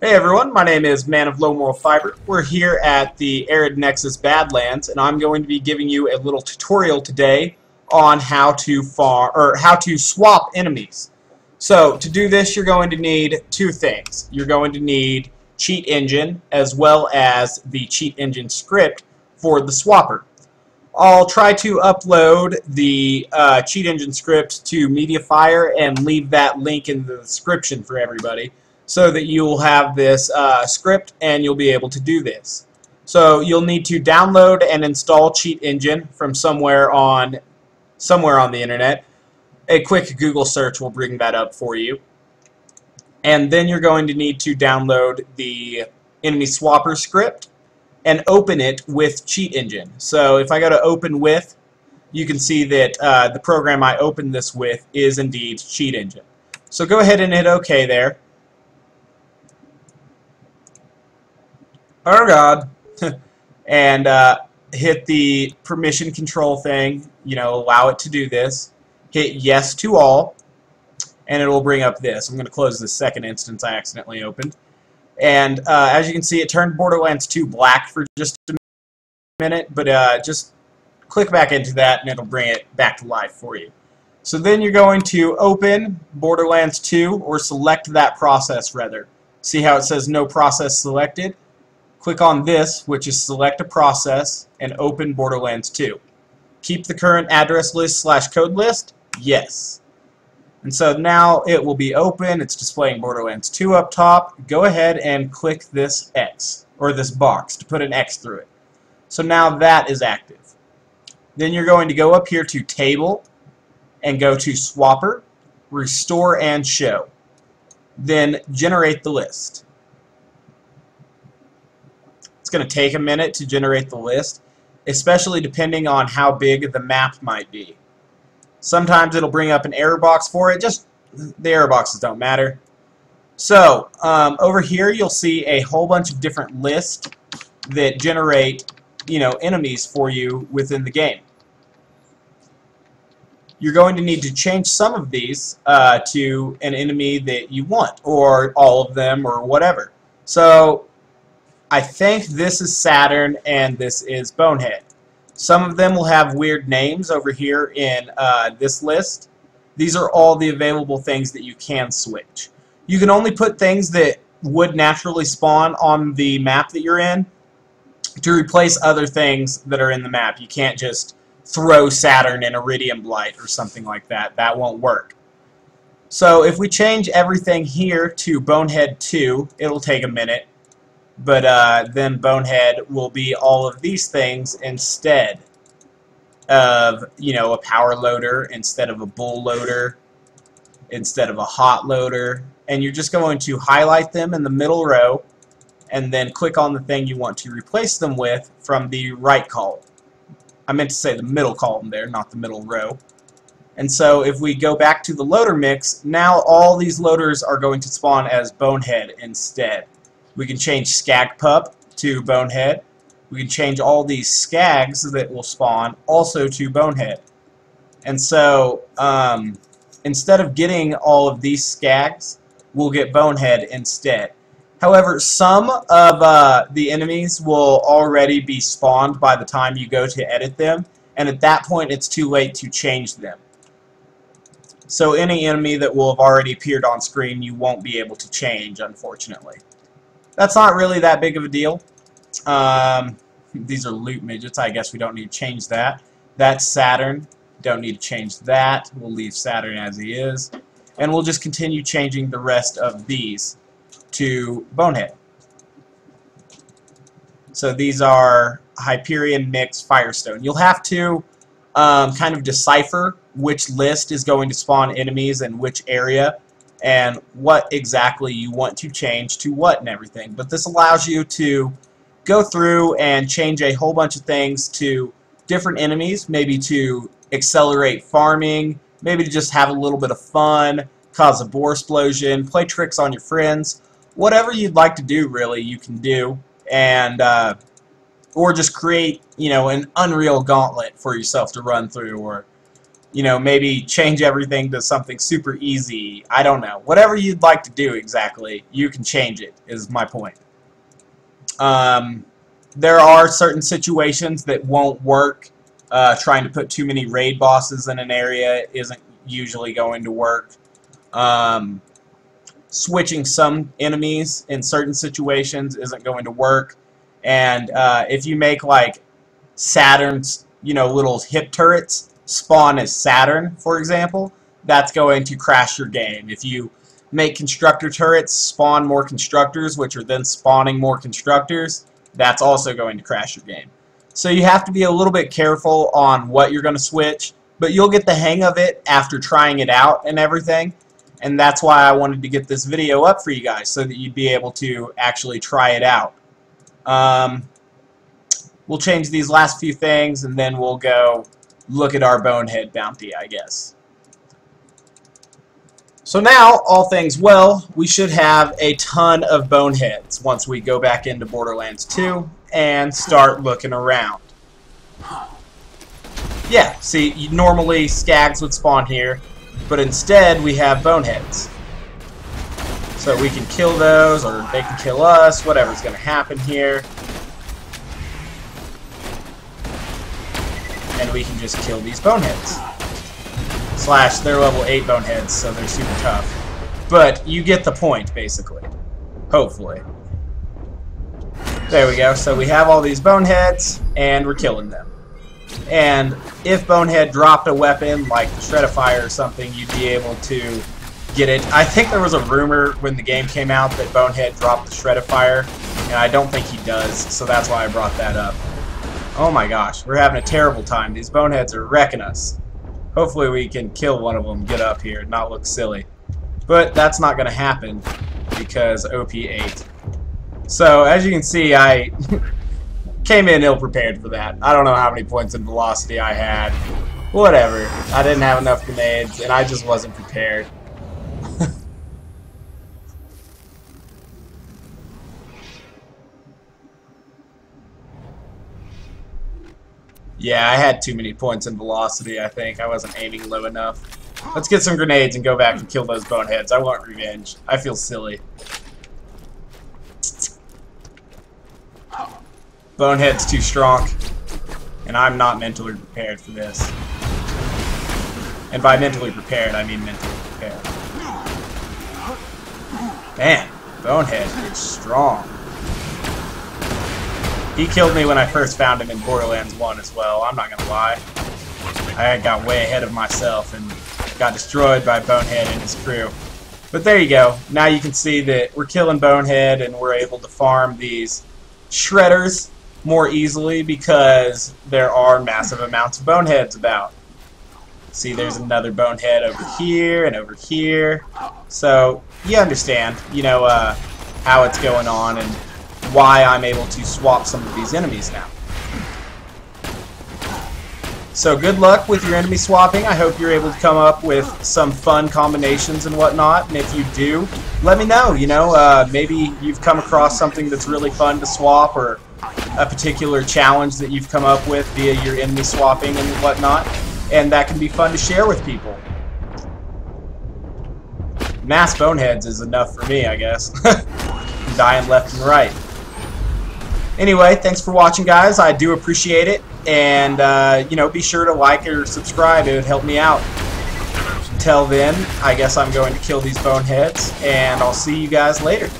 Hey everyone, my name is Man of Low Moral Fiber. We're here at the Arid Nexus Badlands, and I'm going to be giving you a little tutorial today on how to swap enemies. So to do this, you're going to need two things. You're going to need Cheat Engine as well as the Cheat Engine script for the swapper. I'll try to upload the Cheat Engine script to Mediafire and leave that link in the description for everybody, so that you'll have this script and you'll be able to do this. So you'll need to download and install Cheat Engine from somewhere on the internet. A quick Google search will bring that up for you. And then you're going to need to download the enemy swapper script and open it with Cheat Engine. So if I go to open with, you can see that the program I opened this with is indeed Cheat Engine. So go ahead and hit OK there. Oh God. And hit the permission control thing, allow it to do this. Hit yes to all, and it will bring up this. I'm going to close this second instance I accidentally opened. And as you can see, it turned Borderlands 2 black for just a minute, but just click back into that and it'll bring it back to life for you. So then you're going to open Borderlands 2, or select that process rather. See how it says no process selected? Click on this, which is select a process, and open Borderlands 2. Keep the current address list / code list? Yes. And so now it will be open. It's displaying Borderlands 2 up top. Go ahead and click this X, or this box, to put an X through it. So now that is active. Then you're going to go up here to Table and go to Swapper, Restore and Show. Then generate the list. It's going to take a minute to generate the list, especially depending on how big the map might be. Sometimes it'll bring up an error box for it. Just the error boxes don't matter. So over here you'll see a whole bunch of different lists that generate enemies for you within the game. You're going to need to change some of these to an enemy that you want, or all of them, or whatever. So I think this is Saturn and this is Bonehead. Some of them will have weird names over here in this list. These are all the available things that you can switch. You can only put things that would naturally spawn on the map that you're in to replace other things that are in the map. You can't just throw Saturn in Iridium Blight or something like that. That won't work. So if we change everything here to Bonehead 2, it'll take a minute. But then Bonehead will be all of these things instead of, a power loader, instead of a bull loader, instead of a hot loader. And you're just going to highlight them in the middle row and then click on the thing you want to replace them with from the right column. I meant to say the middle column there, not the middle row. And so if we go back to the loader mix, now all these loaders are going to spawn as Bonehead instead. We can change Skag Pup to Bonehead. We can change all these Skags that will spawn also to Bonehead. And so instead of getting all of these Skags, we'll get Bonehead instead. However, some of the enemies will already be spawned by the time you go to edit them, and at that point it's too late to change them. So any enemy that will have already appeared on screen you won't be able to change, unfortunately. That's not really that big of a deal. These are loot midgets. I guess we don't need to change that. That's Saturn. Don't need to change that. We'll leave Saturn as he is. And we'll just continue changing the rest of these to Bonehead. So these are Hyperion Mix Firestone. You'll have to kind of decipher which list is going to spawn enemies in which area, and what exactly you want to change to what and everything. But this allows you to go through and change a whole bunch of things to different enemies, maybe to accelerate farming, maybe to just have a little bit of fun, cause a boar explosion, play tricks on your friends. Whatever you'd like to do, really, you can do. And or just create, an Unreal Gauntlet for yourself to run through, or you know, maybe change everything to something super easy. I don't know. Whatever you'd like to do exactly, you can change it, is my point. There are certain situations that won't work. Trying to put too many raid bosses in an area isn't usually going to work. Switching some enemies in certain situations isn't going to work. And if you make like Saturn's, you know, little hip turrets spawn as Saturn, for example, that's going to crash your game. If you make constructor turrets spawn more constructors, which are then spawning more constructors, that's also going to crash your game. So you have to be a little bit careful on what you're going to switch, but you'll get the hang of it after trying it out and everything. And that's why I wanted to get this video up for you guys, so that you'd be able to actually try it out. We'll change these last few things, and then we'll go look at our Bonehead bounty, I guess. So now, all things well, we should have a ton of Boneheads once we go back into Borderlands 2 and start looking around. Yeah, see, normally Skags would spawn here, but instead we have Boneheads. So we can kill those, or they can kill us, whatever's going to happen here. And we can just kill these Boneheads. Slash, they're level 8 Boneheads, so they're super tough. But you get the point, basically. Hopefully. There we go. So we have all these Boneheads, and we're killing them. And if Bonehead dropped a weapon, like the Shredify or something, you'd be able to get it. I think there was a rumor when the game came out that Bonehead dropped the Shredify, and I don't think he does, so that's why I brought that up. Oh my gosh, we're having a terrible time. These Boneheads are wrecking us. Hopefully we can kill one of them, get up here, and not look silly. But that's not going to happen because OP8. So, as you can see, I came in ill-prepared for that. I don't know how many points in velocity I had. Whatever. I didn't have enough grenades, and I just wasn't prepared. Yeah, I had too many points in velocity, I think. I wasn't aiming low enough. Let's get some grenades and go back and kill those Boneheads. I want revenge. I feel silly. Bonehead's too strong, and I'm not mentally prepared for this. And by mentally prepared, I mean mentally prepared. Man, Bonehead is strong. He killed me when I first found him in Borderlands 1 as well, I'm not gonna lie. I got way ahead of myself and got destroyed by Bonehead and his crew. But there you go. Now you can see that we're killing Bonehead and we're able to farm these shredders more easily because there are massive amounts of Boneheads about. See, there's another Bonehead over here and over here. So, you understand, you know, how it's going on and why I'm able to swap some of these enemies now. So good luck with your enemy swapping. I hope you're able to come up with some fun combinations and whatnot. And if you do, let me know. You know, maybe you've come across something that's really fun to swap, or a particular challenge that you've come up with via your enemy swapping and whatnot. And that can be fun to share with people. Mass Boneheads is enough for me, I guess. Dying left and right. Anyway, thanks for watching, guys. I do appreciate it. And, you know, be sure to like or subscribe. It would help me out. Until then, I guess I'm going to kill these Boneheads, and I'll see you guys later.